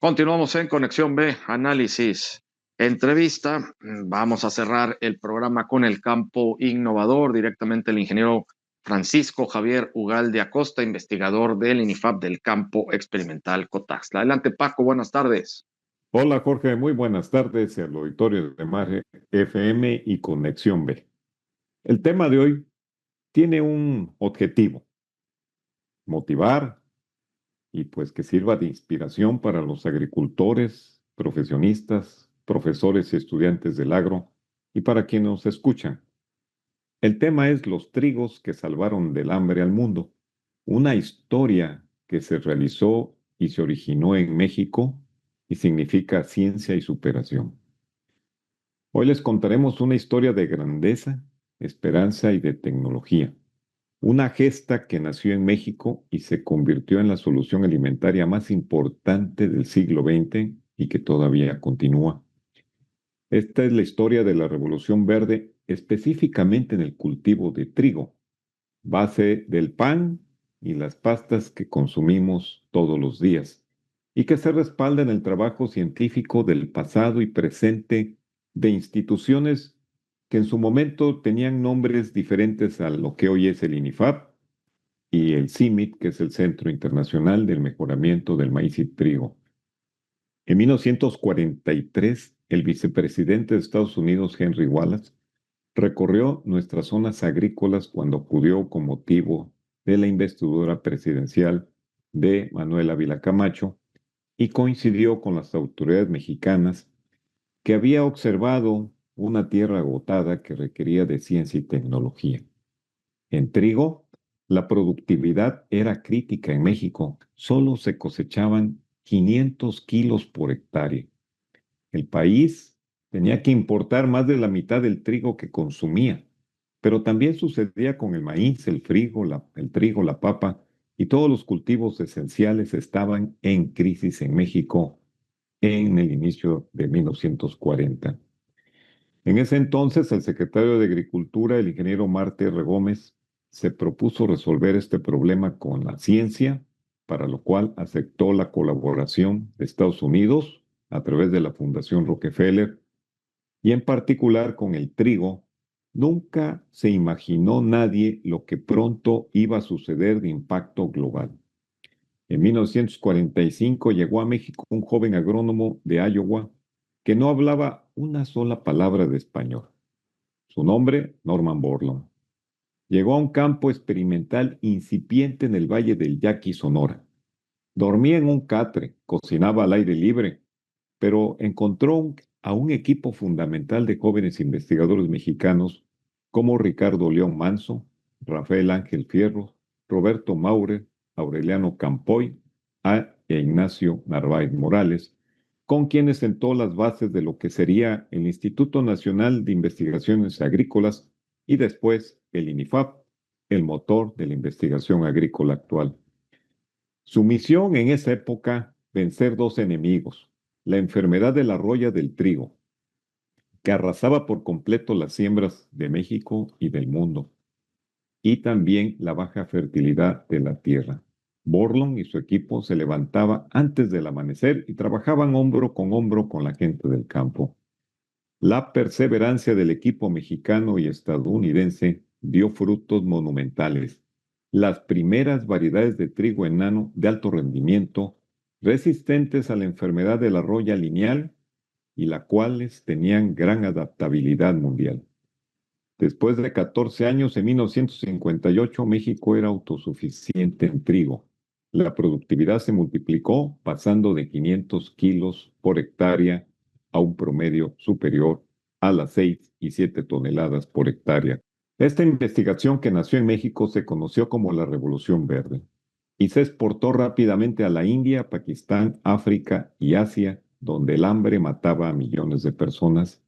Continuamos en Conexión B, análisis, entrevista. Vamos a cerrar el programa con el campo innovador, directamente el ingeniero Francisco Javier Ugalde Acosta, investigador del INIFAP del campo experimental Cotaxla. Adelante, Paco, buenas tardes. Hola Jorge, muy buenas tardes al auditorio de Mare FM y Conexión B. El tema de hoy tiene un objetivo: motivar y pues que sirva de inspiración para los agricultores, profesionistas, profesores y estudiantes del agro y para quienes nos escuchan. El tema es los trigos que salvaron del hambre al mundo, una historia que se realizó y se originó en México y significa ciencia y superación. Hoy les contaremos una historia de grandeza, esperanza y de tecnología. Una gesta que nació en México y se convirtió en la solución alimentaria más importante del siglo XX y que todavía continúa. Esta es la historia de la Revolución Verde, específicamente en el cultivo de trigo, base del pan y las pastas que consumimos todos los días, y que se respalda en el trabajo científico del pasado y presente de instituciones que en su momento tenían nombres diferentes a lo que hoy es el INIFAP y el CIMIT, que es el Centro Internacional del Mejoramiento del Maíz y Trigo. En 1943, el vicepresidente de Estados Unidos, Henry Wallace, recorrió nuestras zonas agrícolas cuando acudió con motivo de la investidura presidencial de Manuel Ávila Camacho y coincidió con las autoridades mexicanas que había observado una tierra agotada que requería de ciencia y tecnología. En trigo, la productividad era crítica en México. Solo se cosechaban 500 kilos por hectárea. El país tenía que importar más de la mitad del trigo que consumía, pero también sucedía con el maíz, el trigo, la papa y todos los cultivos esenciales estaban en crisis en México en el inicio de 1940. En ese entonces, el secretario de Agricultura, el ingeniero Marte R. Gómez, se propuso resolver este problema con la ciencia, para lo cual aceptó la colaboración de Estados Unidos a través de la Fundación Rockefeller y en particular con el trigo. Nunca se imaginó nadie lo que pronto iba a suceder de impacto global. En 1945 llegó a México un joven agrónomo de Iowa que no hablaba una sola palabra de español. Su nombre, Norman Borlaug. Llegó a un campo experimental incipiente en el Valle del Yaqui, Sonora. Dormía en un catre, cocinaba al aire libre, pero encontró a un equipo fundamental de jóvenes investigadores mexicanos como Ricardo León Manso, Rafael Ángel Fierro, Roberto Maurer, Aureliano Campoy e Ignacio Narváez Morales, con quienes sentó las bases de lo que sería el Instituto Nacional de Investigaciones Agrícolas y después el INIFAP, el motor de la investigación agrícola actual. Su misión en esa época, vencer dos enemigos: la enfermedad de la roya del trigo, que arrasaba por completo las siembras de México y del mundo, y también la baja fertilidad de la tierra. Borlaug y su equipo se levantaban antes del amanecer y trabajaban hombro con la gente del campo. La perseverancia del equipo mexicano y estadounidense dio frutos monumentales. Las primeras variedades de trigo enano de alto rendimiento, resistentes a la enfermedad de la roya lineal y las cuales tenían gran adaptabilidad mundial. Después de 14 años, en 1958, México era autosuficiente en trigo. La productividad se multiplicó, pasando de 500 kilos por hectárea a un promedio superior a las 6 y 7 toneladas por hectárea. Esta investigación, que nació en México, se conoció como la Revolución Verde y se exportó rápidamente a la India, Pakistán, África y Asia, donde el hambre mataba a millones de personas.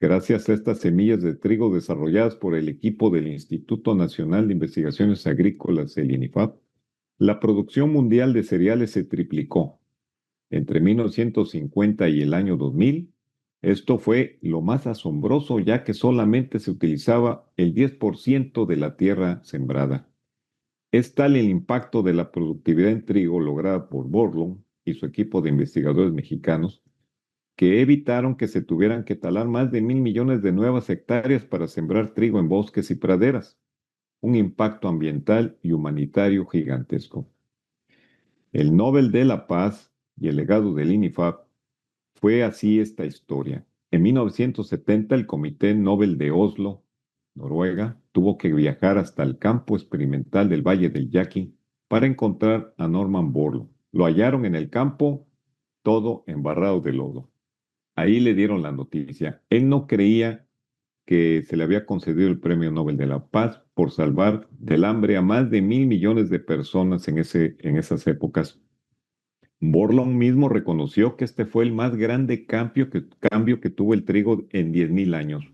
Gracias a estas semillas de trigo desarrolladas por el equipo del Instituto Nacional de Investigaciones Agrícolas, el INIFAP, la producción mundial de cereales se triplicó. Entre 1950 y el año 2000, esto fue lo más asombroso, ya que solamente se utilizaba el 10% de la tierra sembrada. Es tal el impacto de la productividad en trigo lograda por Borlaug y su equipo de investigadores mexicanos que evitaron que se tuvieran que talar más de 1.000 millones de nuevas hectáreas para sembrar trigo en bosques y praderas, un impacto ambiental y humanitario gigantesco. El Nobel de la Paz y el legado del INIFAP fue así esta historia. En 1970, el Comité Nobel de Oslo, Noruega, tuvo que viajar hasta el campo experimental del Valle del Yaqui para encontrar a Norman Borlaug. Lo hallaron en el campo, todo embarrado de lodo. Ahí le dieron la noticia. Él no creía que se le había concedido el Premio Nobel de la Paz por salvar del hambre a más de 1.000 millones de personas en esas épocas. Borlaug mismo reconoció que este fue el más grande cambio que tuvo el trigo en 10.000 años,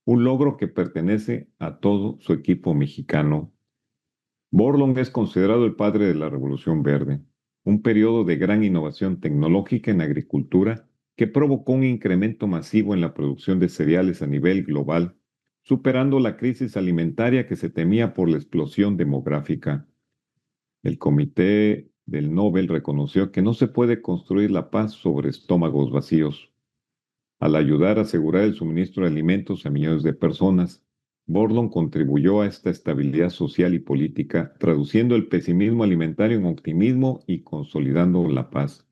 un logro que pertenece a todo su equipo mexicano. Borlaug es considerado el padre de la Revolución Verde, un periodo de gran innovación tecnológica en agricultura que provocó un incremento masivo en la producción de cereales a nivel global, superando la crisis alimentaria que se temía por la explosión demográfica. El Comité del Nobel reconoció que no se puede construir la paz sobre estómagos vacíos. Al ayudar a asegurar el suministro de alimentos a millones de personas, Borlaug contribuyó a esta estabilidad social y política, traduciendo el pesimismo alimentario en optimismo y consolidando la paz.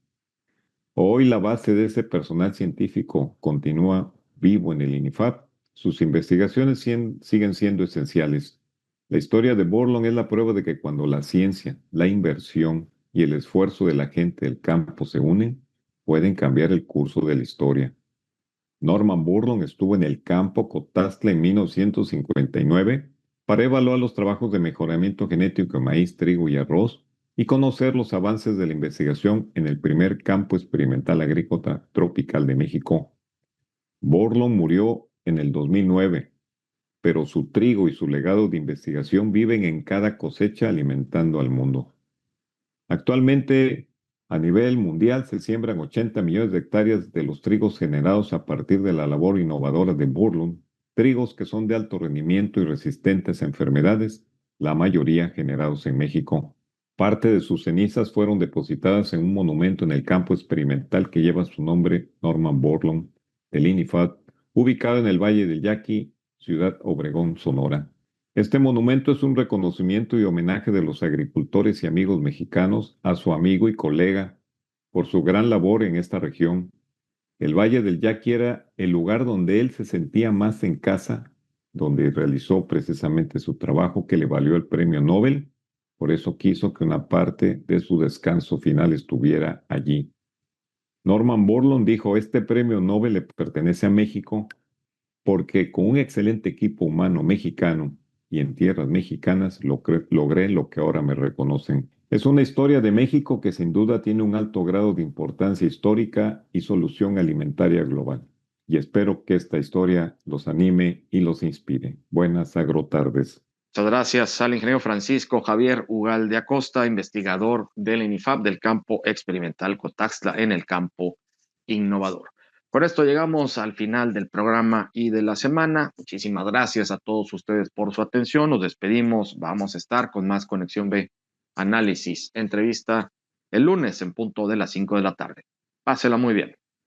Hoy la base de ese personal científico continúa vivo en el INIFAP. Sus investigaciones siguen siendo esenciales. La historia de Borlaug es la prueba de que cuando la ciencia, la inversión y el esfuerzo de la gente del campo se unen, pueden cambiar el curso de la historia. Norman Borlaug estuvo en el campo Cotazla en 1959 para evaluar los trabajos de mejoramiento genético de maíz, trigo y arroz y conocer los avances de la investigación en el primer campo experimental agrícola tropical de México. Borlaug murió en el 2009, pero su trigo y su legado de investigación viven en cada cosecha alimentando al mundo. Actualmente, a nivel mundial, se siembran 80 millones de hectáreas de los trigos generados a partir de la labor innovadora de Borlaug, trigos que son de alto rendimiento y resistentes a enfermedades, la mayoría generados en México. Parte de sus cenizas fueron depositadas en un monumento en el campo experimental que lleva su nombre, Norman Borlaug, del INIFAD, ubicado en el Valle del Yaqui, Ciudad Obregón, Sonora. Este monumento es un reconocimiento y homenaje de los agricultores y amigos mexicanos a su amigo y colega por su gran labor en esta región. El Valle del Yaqui era el lugar donde él se sentía más en casa, donde realizó precisamente su trabajo que le valió el premio Nobel. Por eso quiso que una parte de su descanso final estuviera allí. Norman Borlaug dijo, este premio Nobel le pertenece a México porque con un excelente equipo humano mexicano y en tierras mexicanas logré lo que ahora me reconocen. Es una historia de México que sin duda tiene un alto grado de importancia histórica y solución alimentaria global. Y espero que esta historia los anime y los inspire. Buenas agrotardes. Muchas gracias al ingeniero Francisco Javier Ugalde Acosta, investigador del INIFAP del campo experimental Cotaxtla en el campo innovador. Con esto llegamos al final del programa y de la semana. Muchísimas gracias a todos ustedes por su atención. Nos despedimos. Vamos a estar con más Conexión B, análisis, entrevista el lunes en punto de las 5 de la tarde. Pásela muy bien.